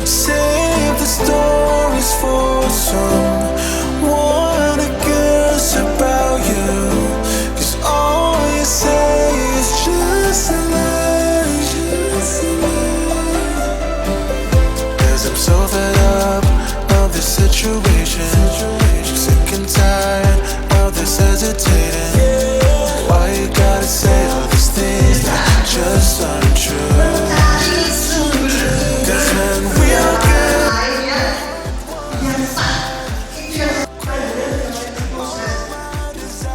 Save the stories for someone who cares about you. 'Cause all you say is just a lie, just a lie. 'Cause I'm so fed up of this situation. Sick and tired of this hesitating. Why you gotta say all these things that just aren't true? 'Cause when we're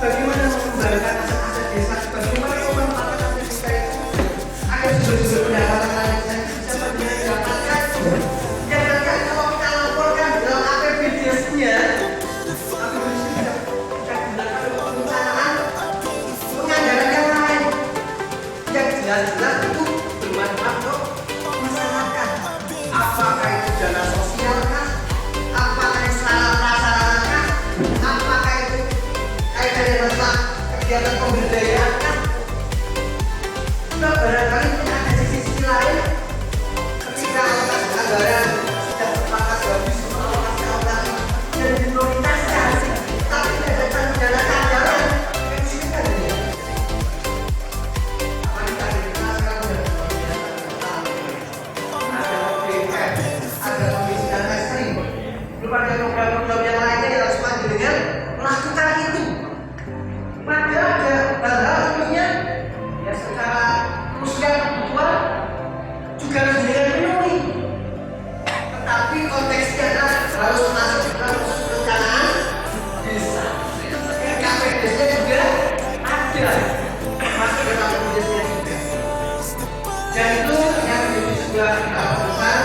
bagaimana mengembalikan aset-aset desa, bagaimana memanfaatkan aset desa itu agar sumber-sumber pendapatan yang bisa mendapatkan. Jangan kalau kita laporkan dalam APBDes-nya, APBDes-nya kita gunakan untuk perencanaan penganggaran yang lain yang jelas-jelas itu bermanfaat untuk masyarakat. Apakah itu dana sosial kah? Apakah itu sarana prasarana kah? Apakah itu dari masalah kegiatan pemberdayaan kan? Nah, barangkali punya ada sisi lain ketika alokasi anggaran sudah terpakas habis untuk alokasi anggaran dan diprioritaskan, tapi tidak ada tanda anggaran yang sudah dia. Apa kita sekarang sudah ada OPM, ada komisi dan lain-lain. Belum ada program-program yang lainnya yang harus maju dengan melakukan itu. Padahal ada hal-hal tentunya ya secara usia kebutuhan juga harus dipenuhi. Tetapi konteksnya adalah harus masuk dalam perencanaan desa. KPDesnya juga ada masuk dalam KPDesnya juga. Dan itu yang menjadi sebuah keputusan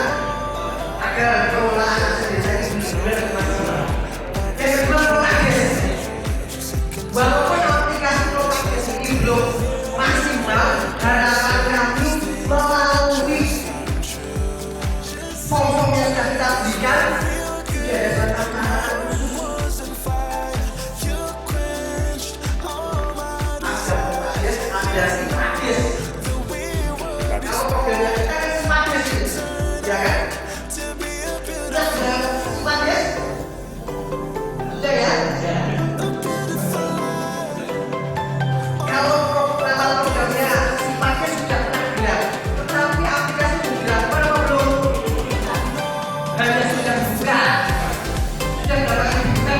agar pengelolaan aset desa ini benar-benar maksimal. Yang kedua prokades. Walaupun belum maksimal, harapan kami melalui form yang sudah kita berikan tidak ada tantangan khusus. Ada simpatis. Kalau programnya kita kan simpatis, ya kan? Kita sudah simpatis, sudah ya? Kalau programnya sifatnya sudah pernah gerak, tetapi aplikasi sudah dilakukan atau belum? Hanya sudah buka, sudah berapa kali buka?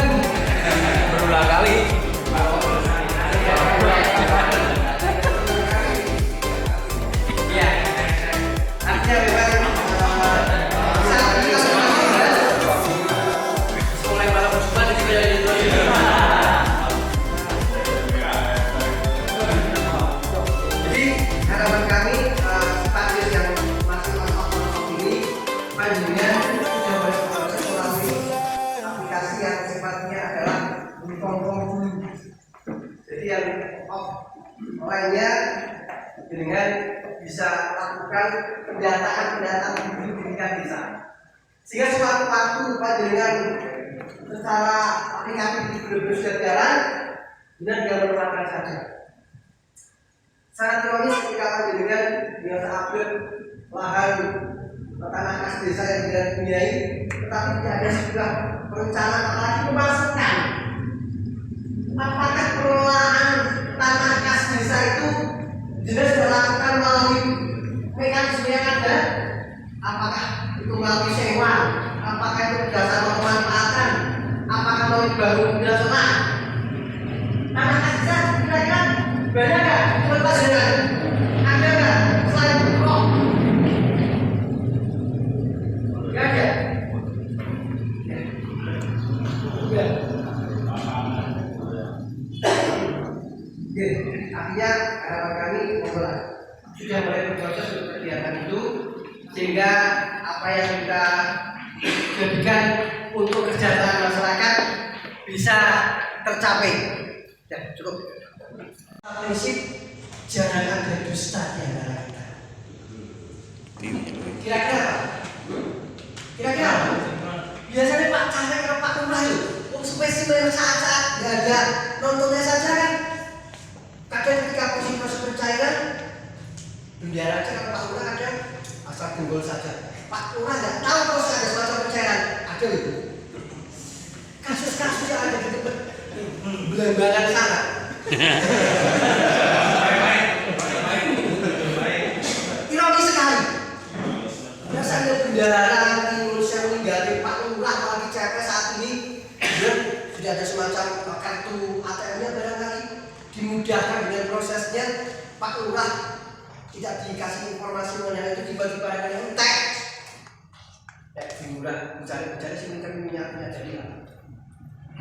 Berulang kali. Ya, artinya memang saat ini mulai malam Jumat itu ya. Harapan kami simpatis yang masih on ini panjangnya sudah berproses melalui aplikasi yang sifatnya adalah inform dulu. Jadi yang lainnya dengan bisa lakukan pendataan di tingkat desa. Sehingga suatu waktu panjangnya secara aplikasi di benar-benar sudah jalan, benar tinggal menerapkan saja. Sangat ironis ketika panjenengan dengan upload lahan tanah kas desa yang tidak dipunyai, tetapi tidak ada sebuah perencanaan apalagi memasukkan apakah pengelolaan tanah kas desa itu jelas dilakukan melalui mekanisme yang ada, apakah itu melalui sewa, apakah itu berdasarkan pemanfaatan, apakah melalui bangun berdasarkan tanah kas desa kira-kira banyak nggak? Ada nggak selain rokok? Nggak ada. Artinya harapan kami sudah mulai berproses untuk kegiatan itu, sehingga apa yang kita jadikan untuk kesejahteraan masyarakat bisa tercapai. Ya, cukup. Prinsip jangan ada dusta di antara kita. Kira-kira apa? Kira-kira apa? Biasanya Pak Caleg atau Pak Lurah itu spesimen saat-saat nggak ada nontonnya saja kan. Kadang ketika proses pencairan bendera aja kalau Pak Lurah ada asal gembol saja. Pak Lurah nggak tahu kalau ada semacam pencairan, ada itu. Kasus-kasus yang ada di Belambangan sana. Ironis sekali. Biasanya bendahara Indonesia meninggali Pak Lurah apalagi CP saat ini sudah ada semacam kartu ATM-nya barangkali dimudahkan dengan prosesnya. Pak Lurah tidak dikasih informasi mengenai itu, tiba-tiba ada yang entek. Murah mencari sih minyaknya jadi lah.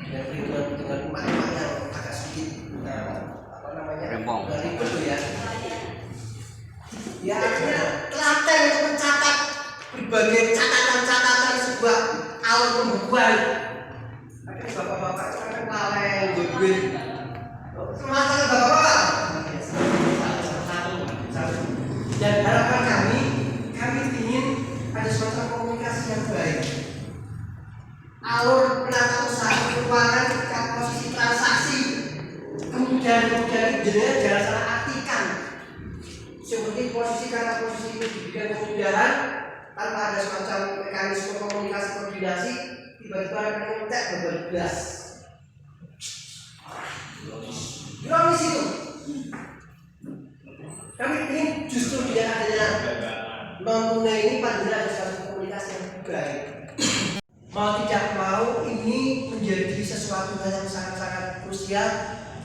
Dan dengan emak-emak yang agak sedikit apa namanya? Ribet tuh ya. Ya akhirnya telaten untuk mencatat berbagai catatan-catatan sebuah alur pembukuan. Akhirnya bapak-bapak kan lalai gue. Masalah bapak-bapak. Dan harapan kami ingin ada semacam komunikasi yang baik. Alur penata usaha keuangan ketika posisi transaksi, kemudian jangan salah artikan. Seperti posisi karena posisi itu diberikan kemudahan tanpa ada semacam mekanisme komunikasi koordinasi, tiba-tiba ada yang mentek berbebas. Ironis itu. Kami ingin justru tidak adanya non-tunai ini pada ada suatu komunikasi yang baik. Mau tidak mau ini menjadi sesuatu yang sangat-sangat krusial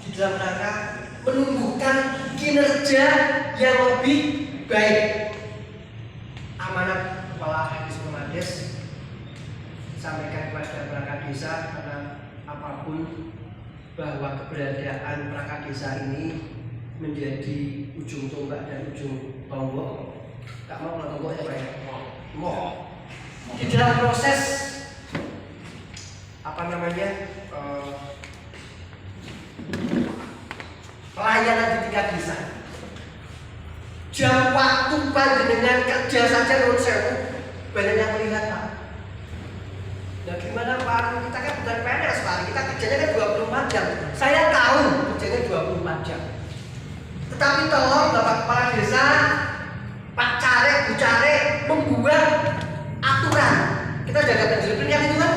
di dalam rangka menumbuhkan kinerja yang lebih baik. Amanat Kepala Dispemades sampaikan kepada perangkat desa karena apapun bahwa keberadaan perangkat desa ini menjadi ujung tombak dan ujung tombak. Tak mau tombaknya Pak ya? Mau. Di dalam proses apa namanya pelayanan di tingkat desa. Jam waktu panjenengan kerja saja menurut saya banyak yang melihat Pak. Nah gimana Pak? Kita kan bukan PNS Pak, kita kerjanya kan 24 jam. Saya tahu kerjanya 24 jam. Tetapi tolong Bapak Kepala Desa, Pak Carik, Bu Carik membuat aturan. Kita jaga penjelasannya itu kan?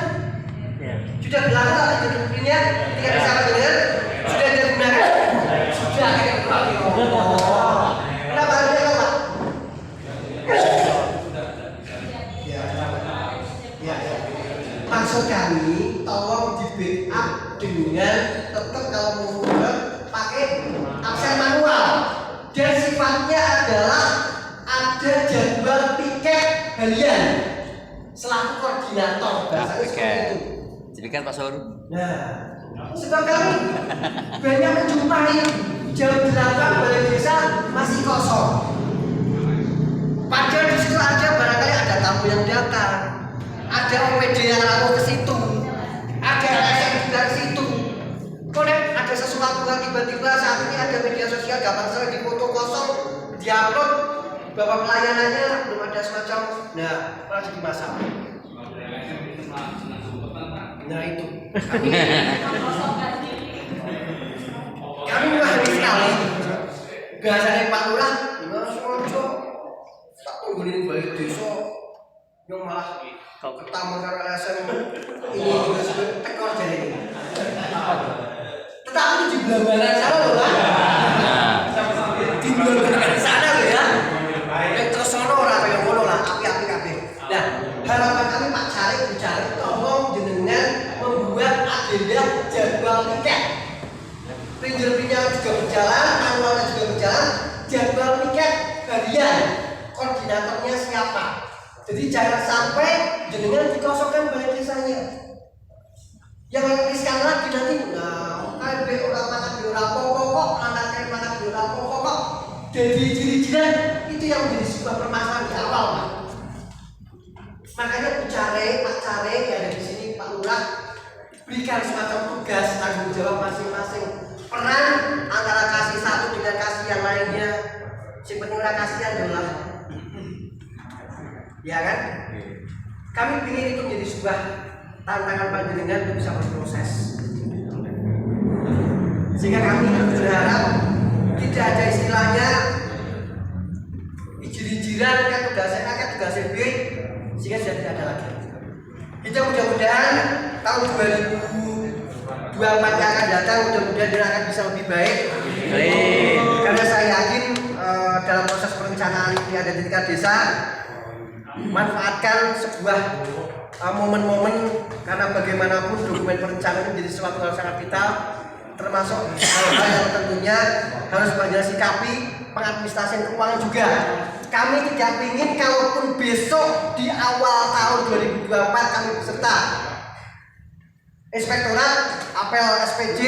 Sudah berlaku tak penjelasannya? Ketika desa dengar sudah digunakan? Sudah kayak kenapa harus itu Pak? Ya. Maksud kami tolong di backup dengan tetap kalau mau pakai aksen manual dan sifatnya adalah ada jadwal piket harian selaku koordinator bahasanya seperti itu. Jadi kan Pak Saur. Nah, sebab kami banyak menjumpai jam 8 balai desa masih kosong. Padahal di situ ada barangkali ada tamu yang datang, ada OPD yang lalu ke situ, ada LSM juga ke situ. Kemudian ada sesuatu yang tiba-tiba saat ini ada media sosial gampang sekali dipoto kosong, diupload bahwa pelayanannya belum ada semacam, nah malah jadi masalah. Nah itu kami memahami sekali bahasanya Pak Lurah gimana sojo tak tungguin balik desa yang malah ketemu karena LSM ini juga sudah tekor jadi ini. Tetapi di Belambangan sana loh kan? Di Belambangan sana loh ya. Yang terus sono orang yang ngono lah, api-api kabeh. Nah, harapan kami Pak Carik, Bu Carik tolong jenengan membuat agenda jadwal piket. Pinjol-pinjol juga berjalan, manualnya juga berjalan, jadwal piket harian. Koordinatornya siapa? Jadi jangan sampai jenengan dikosongkan balai desanya. Yang lebih riskan lagi nanti, KLB orang makan di orang pokok, lantaran makan di orang pokok. Jadi ciri-cirian itu yang menjadi sebuah permasalahan di awal, Pak. Makanya Bu Carik, Pak Carik yang ada di sini, Pak Lurah, berikan semacam tugas tanggung jawab masing-masing. Peran antara kasih satu dengan kasih yang lainnya. Si penyelenggara kasih adalah, ya kan? Kami ingin itu menjadi sebuah tantangan panjenengan untuk bisa berproses. Sehingga kami berharap tidak ada istilahnya ijir-ijiran kan tugasnya kan tugas CB sehingga sudah tidak ada lagi. Itu mudah-mudahan tahun 2024 yang akan datang mudah-mudahan dia akan bisa lebih baik. Karena saya yakin dalam proses perencanaan ini ada di tingkat desa, manfaatkan sebuah momen-momen karena bagaimanapun dokumen perencanaan menjadi sesuatu hal sangat vital, termasuk hal-hal yang tentunya harus belajar sikapi pengadministrasian keuangan juga. Kami tidak ingin kalaupun besok di awal tahun 2024 kami beserta Inspektorat apel SPJ,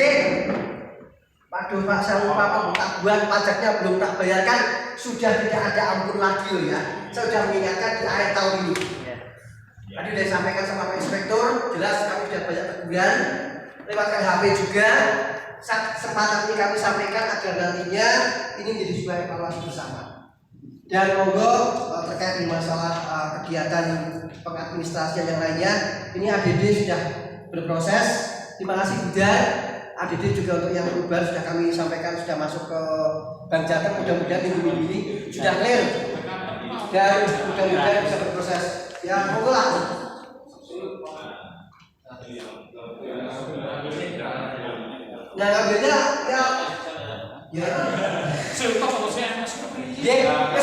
waduh Pak saya lupa buat pajaknya belum tak bayarkan, sudah tidak ada ampun lagi loh ya. Saya sudah mengingatkan di akhir tahun ini. Tadi sudah disampaikan sama Pak Inspektur, jelas kami sudah banyak teguran lewat HP juga. Kesempatan ini kami sampaikan agar nantinya ini menjadi sebuah evaluasi bersama. Dan monggo terkait dengan masalah kegiatan pengadministrasian yang lainnya, ini ADD sudah berproses. Terima kasih Budan. ADD juga untuk yang berubah sudah kami sampaikan sudah masuk ke Bank Jateng, mudah-mudahan minggu ini sudah clear dan mudah-mudahan bisa berproses. Ya monggo lah. Nah ngambilnya ya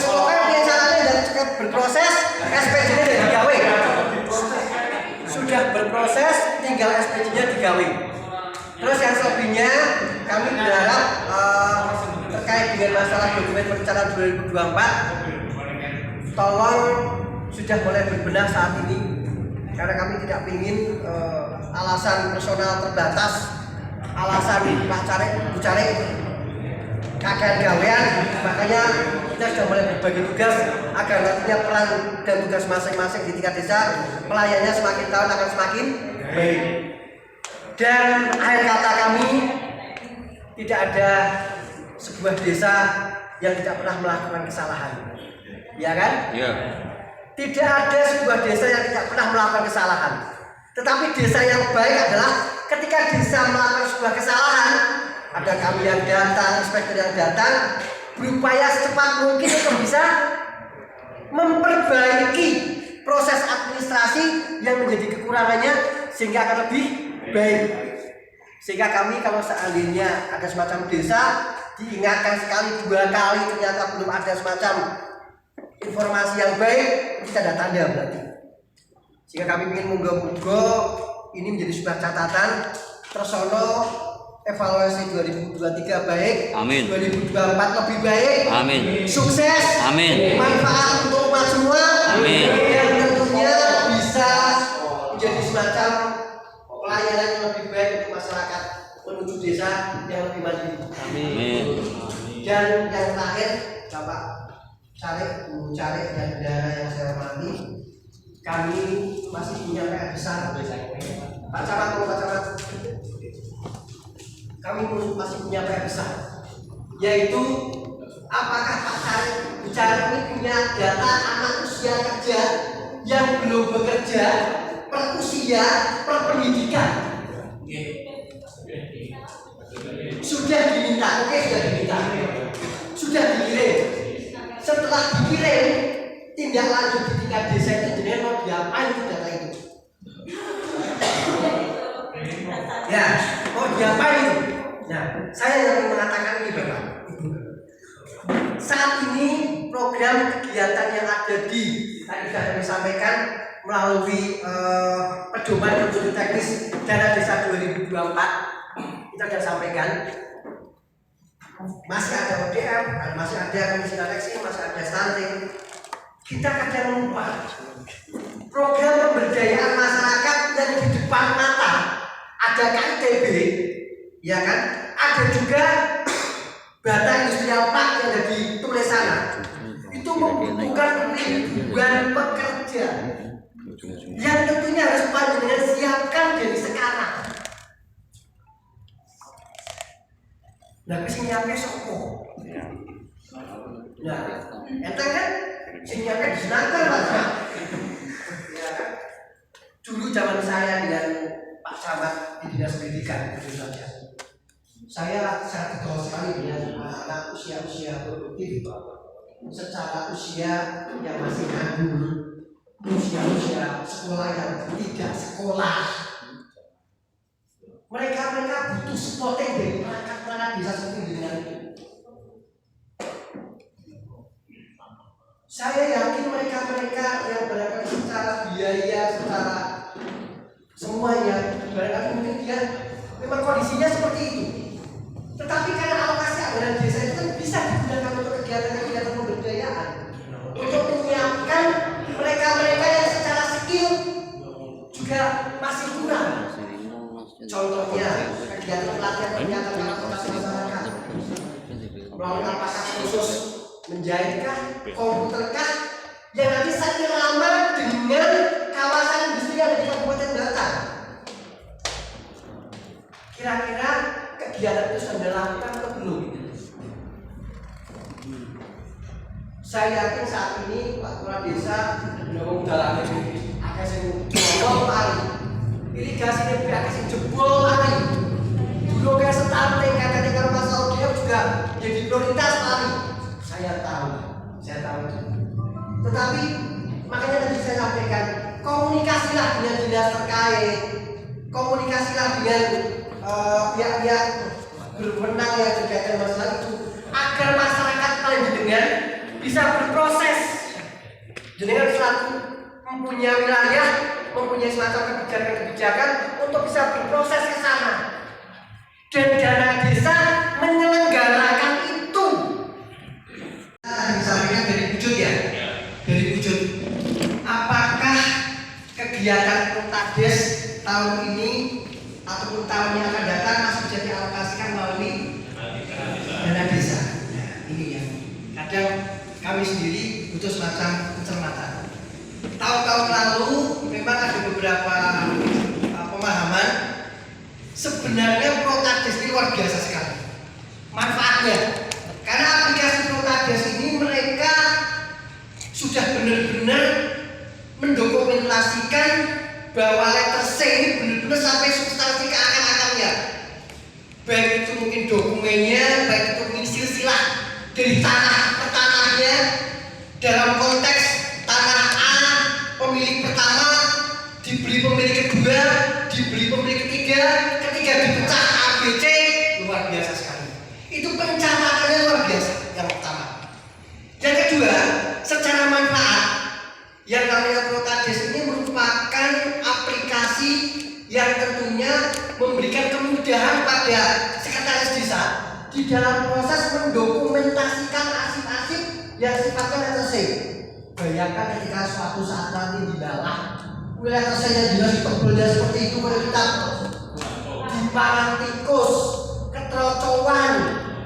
pokoknya dia caranya dan cepat berproses, SPJ-nya udah digawe. Sudah berproses, tinggal SPJ-nya digawe. Terus yang selebihnya kami berharap terkait dengan masalah dokumen perencanaan 2024 tolong sudah mulai berbenah saat ini karena kami tidak ingin alasan personal terbatas, alasan Pak Carik, Bu Carik kakek gawean, makanya kita sudah mulai berbagi tugas agar nantinya peran dan tugas masing-masing di tingkat desa pelayanannya semakin tahun akan semakin baik. Dan akhir kata kami, tidak ada sebuah desa yang tidak pernah melakukan kesalahan, ya kan? Iya. Tidak ada sebuah desa yang tidak pernah melakukan kesalahan. Tetapi desa yang baik adalah ketika desa melakukan sebuah kesalahan, ada kami yang datang, inspektur yang datang, berupaya secepat mungkin untuk bisa memperbaiki proses administrasi yang menjadi kekurangannya sehingga akan lebih baik. Sehingga kami kalau seandainya ada semacam desa diingatkan sekali, dua kali ternyata belum ada semacam informasi yang baik, kita ada tanda berarti. Jika kami ingin monggo-monggo ini menjadi sebuah catatan tersono evaluasi 2023 baik, amin. 2024 lebih baik, amin. Sukses, amin. Manfaat untuk umat semua, amin. Dan tentunya bisa menjadi semacam pelayanan yang lebih baik untuk masyarakat menuju desa yang lebih maju. Amin. Dan yang terakhir, Bapak Carik, Bu Carik dan bendahara yang saya hormati, kami masih punya PR besar. Pak Camat, kami masih punya PR besar, yaitu apakah Pak Carik, Bu Carik ini punya data anak usia kerja yang belum bekerja per usia per pendidikan? Sudah diminta, oke sudah diminta, sudah dikirim. Setelah dikirim, tindak lanjut di tingkat desa itu jadi mau diapain itu data itu? Ya, mau diapain itu? Nah, saya yang mengatakan ini Bapak. Saat ini program kegiatan yang ada di tadi sudah kami sampaikan melalui pedoman prosedur teknis dana desa 2024 kita sudah sampaikan. Masih ada ODM, masih ada komisi seleksi, masih ada stunting. Kita kadang lupa program pemberdayaan masyarakat yang di depan mata ada KITB, ya kan? Ada juga Bata Industrial Park yang ada di tulis sana. Itu membutuhkan ribuan pekerja yang tentunya harus panjenengan siapkan dari sekarang. Nah, sing nyiapke sopo? Nah, enteng kan? Sing nyiapke disenangkan Pak. Ya kan? Dulu zaman saya dengan Pak Camat di Dinas Pendidikan itu saja. Saya sangat getol sekali dengan anak usia produktif. secara usia yang masih nganggur, usia sekolah yang tidak sekolah. Mereka butuh supporting dari perangkat desa seperti dengan itu. Saya yakin mereka yang barangkali secara biaya, secara semuanya, barangkali mungkin dia memang kondisinya seperti itu. Tetapi karena alokasi anggaran desa itu kan bisa digunakan untuk kegiatan-kegiatan pemberdayaan, untuk menyiapkan mereka yang secara skill juga masih kurang. Contohnya kegiatan pelatihan kapasitas masyarakat melalui apakah khusus menjahitkah, komputerkah, yang nanti seirama dengan kawasan industri yang ada di Kabupaten Batang. Kira-kira kegiatan itu sudah dilakukan atau belum? Saya yakin saat ini Pak Kepala Desa mendorong dalam akan jebol hari irigasi ini akan jebol hari dulu kayak stunting katanya kalau masalah dia juga jadi prioritas hari. Saya tahu itu. Tetapi makanya tadi saya sampaikan, komunikasilah dengan dinas terkait, komunikasilah dengan pihak-pihak berwenang yang berkaitan masalah itu, agar masyarakat paling jenengan bisa berproses. Jenengan selaku mempunyai wilayah, mempunyai semacam kebijakan untuk bisa berproses ke sana. Dan dana desa menyelenggarakan itu. Disampaikan dari wujud ya, dari wujud. Apakah kegiatan Protades tahun ini ataupun tahun yang akan datang masih bisa dialokasikan melalui dana desa? Nah, ini ya. Kadang kami sendiri butuh semacam pencermatan. Tahun-tahun lalu memang ada beberapa pemahaman. Sebenarnya Protades ini luar biasa sekali manfaatnya. Karena aplikasi Protades ini mereka sudah benar-benar mendokumentasikan bahwa letter C ini benar-benar sampai substansi ke akar-akarnya. Baik itu mungkin dokumennya, baik itu mungkin silsilah dari tanah ke tanahnya, dalam konteks tanah A pemilik pertama dibeli pemilik kedua, dibeli pemilik ketiga, ketika dipecah ABC, luar biasa sekali. Itu pencatatannya luar biasa yang pertama. Yang kedua, secara manfaat, yang namanya Protades ini merupakan aplikasi yang tentunya memberikan kemudahan pada sekretaris desa di dalam proses mendokumentasikan arsip-arsip yang sifatnya letter C. Bayangkan ketika suatu saat nanti di bawah wilayah saya jelas tebelnya seperti itu, kalau kita diparang tikus, keterocowan,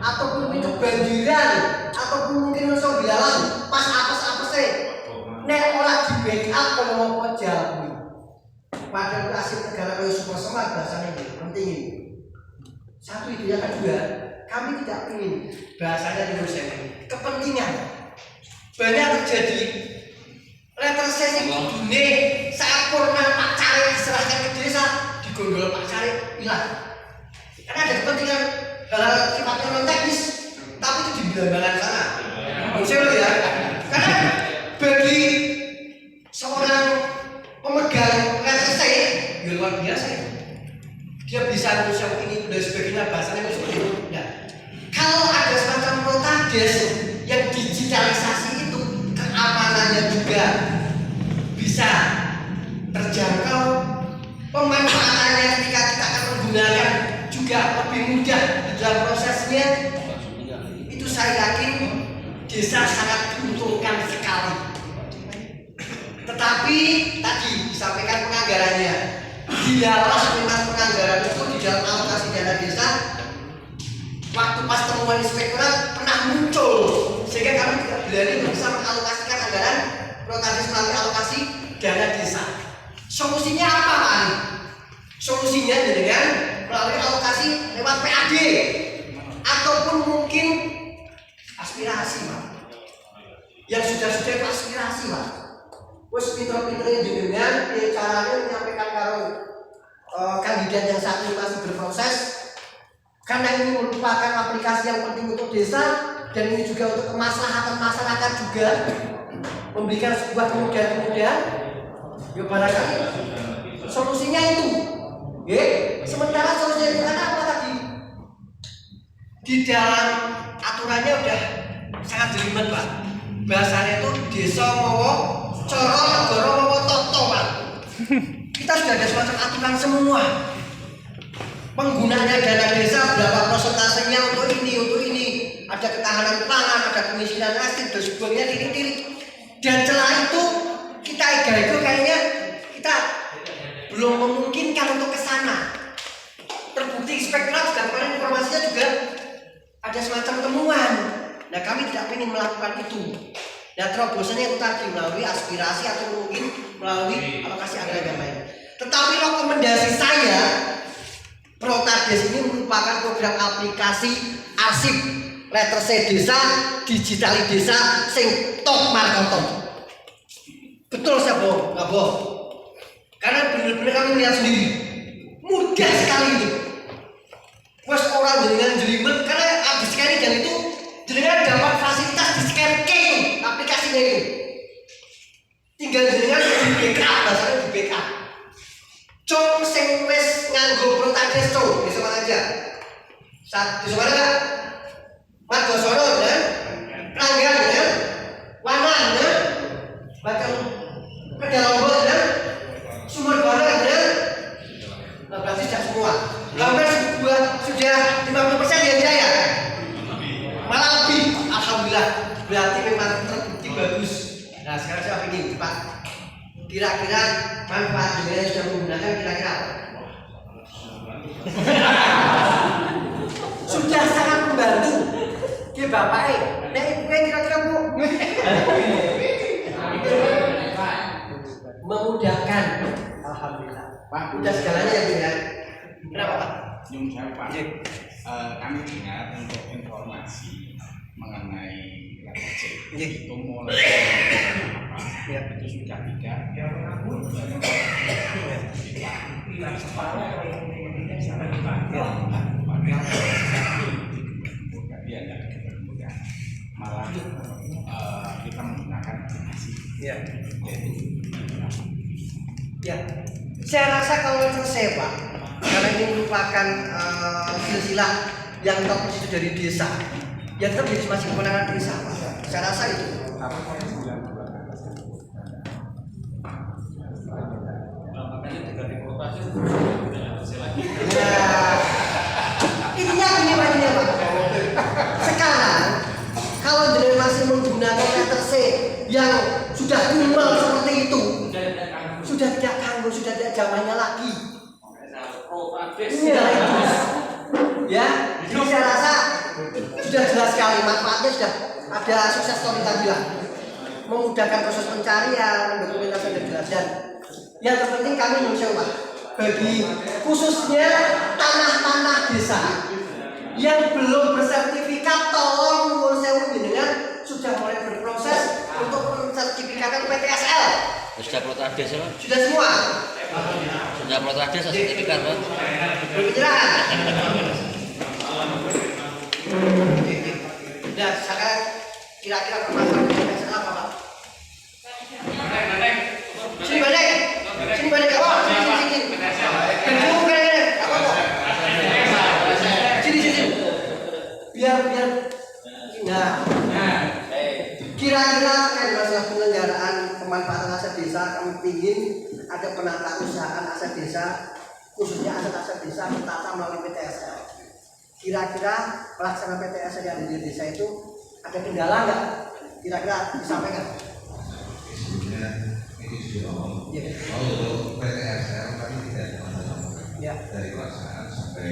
ataupun mungkin kebanjiran, ataupun mungkin langsung di dalam pas apes-apesnya nek olah di backup kalau mau pejal padahal asik negara kayak super smart bahasanya ini penting ini. Satu itu, yang kedua, kami tidak ingin bahasanya di Indonesia ini kepentingan. Banyak terjadi letter C ini sampurna Pak Cari diserahkan ke desa, digondol Pak Cari hilang. Karena ada kepentingan hal sifatnya non teknis, tapi itu di belambangan sana. Maksudnya ya, karena bagi seorang pemegang letter C ya luar biasa ya. Dia bisa ngurus ini dan sebagainya, bahasanya seperti itu. Nah, kalau ada semacam Protades yang digitalisasi itu, keamanannya juga bisa terjangkau, pemanfaatannya ketika kita akan menggunakan juga lebih mudah di dalam prosesnya. Itu saya yakin desa sangat diuntungkan sekali. Tetapi tadi disampaikan penganggarannya, dialah memang penganggaran itu di dalam alokasi dana desa. Waktu pas temuan inspektorat pernah muncul, sehingga kami tidak berani bisa mengalokasikan anggaran Protades melalui alokasi dana desa. Solusinya apa Pak? Solusinya dengan melalui alokasi lewat PAD ataupun mungkin aspirasi Pak. Yang sudah-sudah itu aspirasi Pak. Wes pinter-pinternya jenengan caranya menyampaikan karo kandidat yang saat ini masih berproses. Karena ini merupakan aplikasi yang penting untuk desa, dan ini juga untuk kemaslahatan masyarakat juga, memberikan sebuah kemudahan-kemudahan. Ya barangkali solusinya itu. Sementara solusinya itu karena apa tadi? Di dalam aturannya udah sangat jelimet Pak. Bahasanya itu desa mawa coro negara mawa toto Pak. Kita sudah ada semacam aturan semua. Penggunaannya dana desa berapa persentasenya untuk ini, ada ketahanan pangan, ada kemiskinan ekstrim dan sebagainya titik-titik. Dan celah itu kita itu kayaknya kita belum memungkinkan untuk ke sana. Terbukti inspektorat sudah kemarin informasinya juga ada semacam temuan. Nah kami tidak ingin melakukan itu. Nah terobosannya itu tadi melalui aspirasi atau mungkin melalui alokasi anggaran yang lain. Tetapi rekomendasi saya, Protades ini merupakan program aplikasi arsip letter C desa, digitali desa, sing top markotom. Betul saya bohong, nggak bohong. Karena benar-benar kami lihat sendiri, mudah sekali itu. Wes orang jenengan jelimet karena habis scan dan itu jenengan dapat fasilitas di scan key aplikasinya itu. Tinggal jenengan di backup, bahasanya di backup. Cung sing wis nganggo Protades cung, besok aja. Saat besok ada Margo Sono kan? Pelanggan kan? Wanan kan? Bahkan Kedalombok kan? Sumber Barang kan? Nah berarti sudah semua. Hampir sudah 50% yang jaya. Malah lebih, alhamdulillah. Berarti memang terbukti bagus. Nah sekarang saya ingin Pak, kira-kira manfaat yang sudah menggunakan kira-kira apa? Sudah sangat membantu. Ya Bapak, nek ibu kira-kira Bu memudahkan. Alhamdulillah. Pak, udah segalanya ya Bu ya. Kenapa Pak? Nyung saya Pak. Kami ingat untuk informasi mengenai LPC itu mulai itu sudah tidak malah kita menggunakan aplikasi. Ya, saya rasa kalau selesai Pak, karena ini merupakan silsilah yang terkhusus dari desa, yang tetap jadi masih kewenangan desa Pak. Saya rasa itu. Intinya ini Pak. Sekarang kalau jenengan masih menggunakan letter C yang sudah kumal seperti itu, sudah tidak tangguh, sudah tidak zamannya lagi. Iya itu. Ya, jadi saya rasa sudah jelas sekali manfaatnya, sudah ada sukses story tadi lah. Memudahkan proses pencarian, mendokumentasi dan jelas. Dan yang terpenting kami mencoba bagi khususnya tanah-tanah desa yang belum bersertifikat, tolong nuwun sewu jenengan sudah mulai berproses untuk mensertifikatkan PTSL. Sudah Protades ya Pak? Sudah semua. Sudah Protades sertifikat Pak? Penyerahan. Nah sekarang kira-kira permasalahan PTSL apa Pak? Sini balik. Sini balik apa? Sini. Bentuk kan apa kok? Sini. Biar. Nah. Kira-kira terkait masalah penyelenggaraan pemanfaatan aset desa, kami ingin ada penata usahaan aset desa, khususnya aset-aset desa tertata melalui PTSL. Kira-kira pelaksana PTSL yang ada di desa itu ada kendala nggak? Kira-kira disampaikan. Sebelumnya ini sudah ngomong. Untuk PTSL kami tidak ada masalah dari pelaksanaan sampai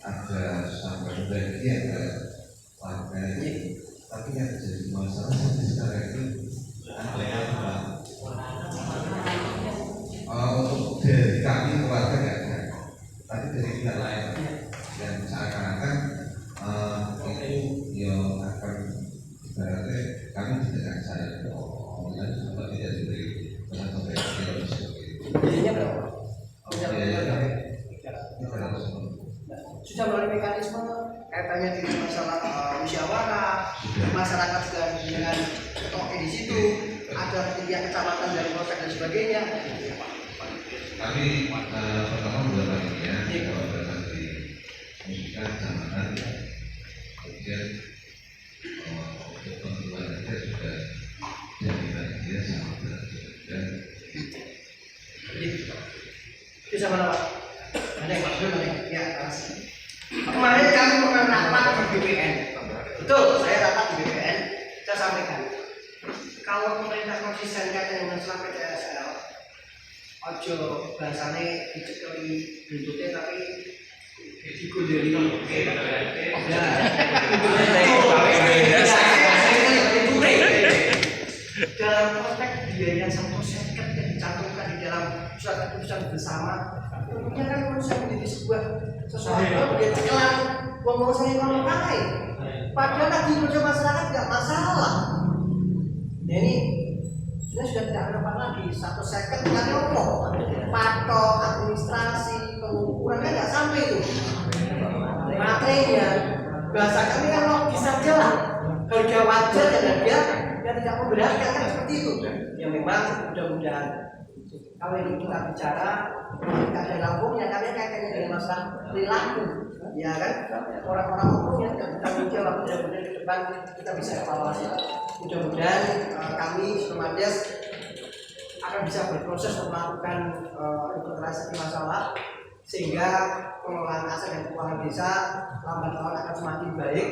ada sampai bagian ke warga ini. Tapi yang jadi masalah sekarang itu adalah untuk dari kami keluarga tidak ada, tapi dari pihak lain dan seakan-akan itu yang akan ibaratnya kami tidak akan sadar dan juga tidak diberi penonton yang seperti itu. Biayanya berapa? Biayanya Sudah melalui mekanisme kaitannya dengan masalah musyawarah, masyarakat juga dengan ketok di situ, ada pilihan kecamatan dari polsek dan sebagainya. Kami pertama beberapa ini ya, kalau datang di musika kecamatan, kemudian untuk tentuan saja sudah jaminan dia sama dengan dan Itu sama Pak. Ada yang maksud ya, kasih. Kemarin kami pernah rapat di BPN. Betul, saya rapat di BPN. Saya sampaikan, kalau pemerintah konsisten kaitan dengan selama PDSL, ojo bahasanya dicekeli bentuknya tapi digundeli. Dalam konteks biaya 1% yang dicantumkan di dalam surat keputusan bersama, tentunya kan manusia menjadi sebuah sesuatu yang cekelan ngomong saya kalau pakai. Padahal tadi menurut masyarakat tidak masalah. Nah ini sudah tidak relevan lagi. 1 second kan ngomong patok, administrasi, pengukuran kan nggak sampai itu. Materinya bahasa kami kan logis saja lah. Harga wajar dan harga yang tidak memberatkan kan seperti itu. Yang memang mudah-mudahan kalau ini kita bicara kita ada lambungnya karena kaitannya dengan masalah perilaku, ya kan? Orang-orang umum yang tidak bertanggung jawab benar-benar ke depan kita bisa evaluasi. Mudah-mudahan kami Semandes akan bisa berproses untuk melakukan inventarisasi masalah sehingga pengelolaan aset dan keuangan desa lambat laun akan semakin baik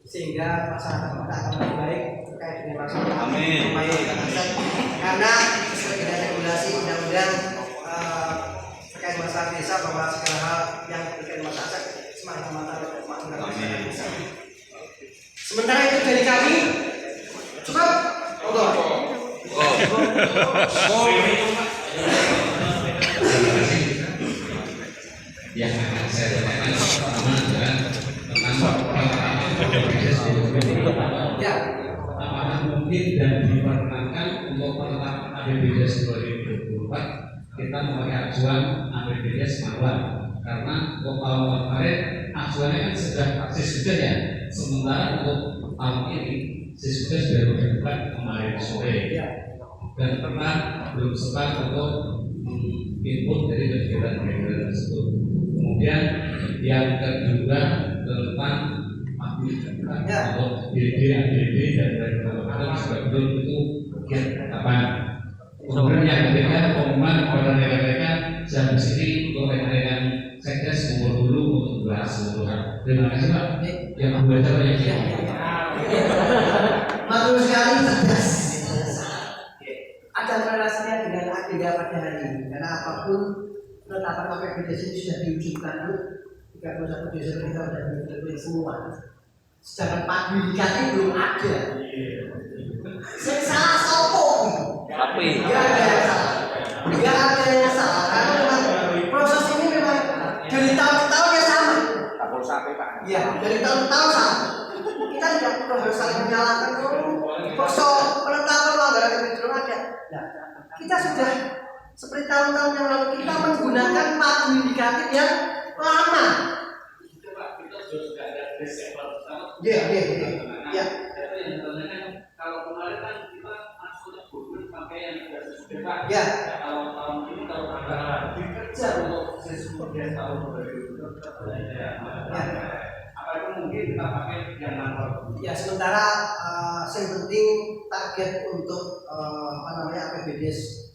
sehingga masyarakat kita akan lebih baik terkait dengan masalah pemanfaatan aset karena sesuai dengan regulasi undang-undang terkait masalah desa bahwa segala hal yang terkait masalah aset semata-mata oleh kemakmuran masyarakat desa. Sementara itu dari kami cukup. yang akan saya tanyakan pertama adalah tentang Ya. apakah mungkin dan diperkenankan untuk penetapan APBDes 2024 kita memakai acuan APBDes Marwan karena kalau kemarin acuannya kan sudah siskudes ya, sementara untuk tahun ini siskudes sudah dibuka kemarin sore dan pernah belum sempat untuk input dari kegiatan-kegiatan tersebut. Kemudian yang kedua tentang untuk DD, ADD dan lain-lain juga belum itu kapan. Kemudian yang ketiga pengumuman kepada mereka jam sini untuk rekan-rekan sekdes kumpul dulu untuk membahas seluruhan. Terima kasih Pak. Yang kedua banyak ya. Matur sekali cerdas. Ada relasinya dengan agenda pada hari ini karena apapun penetapan APBDes ini sudah diwujudkan 31 Desember kita sudah diwujudkan semua. Sedangkan publikasi belum ada. Salah sopo. Tapi Tidak ada yang salah. Tidak ada yang salah karena memang proses ini memang dari tahun-tahun yang sama. Ya, dari tahun-tahun sama. Kita tidak perlu harus saling menyalahkan penetapan anggaran yang belum ada. Nah, kita sudah seperti tahun-tahun yang lalu kita menggunakan pagu indikatif yang lama. Ya. Kalau kemarin kan kita masuk pakai yang sudah sesuai. Ya. Kalau tahun ini kalau ada dikejar untuk sesuai tahun 2024. Apa itu mungkin kita pakai yang nomor? Ya, sementara yang penting target untuk APBDes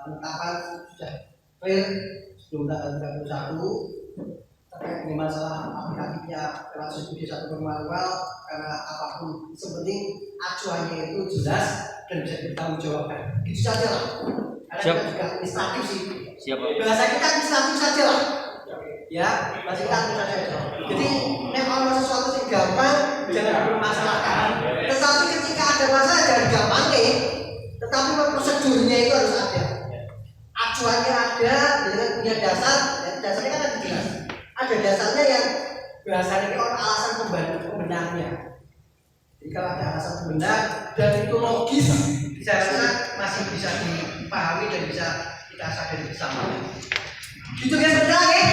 penetapan sudah clear sebelum tanggal 31 terkait dengan masalah aplikatifnya lewat studi satu manual karena apapun sepenting acuannya itu jelas dan bisa dipertanggungjawabkan. Itu saja lah. Karena kita juga administratif sih. Bahasa kita administratif saja lah. Ya, bahasa kita administratif saja. Jadi kalau sesuatu yang gampang jangan dipermasalahkan. Tetapi ketika ada masalah jangan gampang tetapi prosedurnya itu harus ada. Acuannya ada dengan punya dasar, dan dasarnya kan ada jelas. Ada dasarnya yang bahasanya ini orang alasan pembenarnya. Jadi kalau ada alasan pembenar dan itu logis, saya rasa masih bisa dipahami dan bisa kita sadari bersama. Gitu ya, sebentar ya.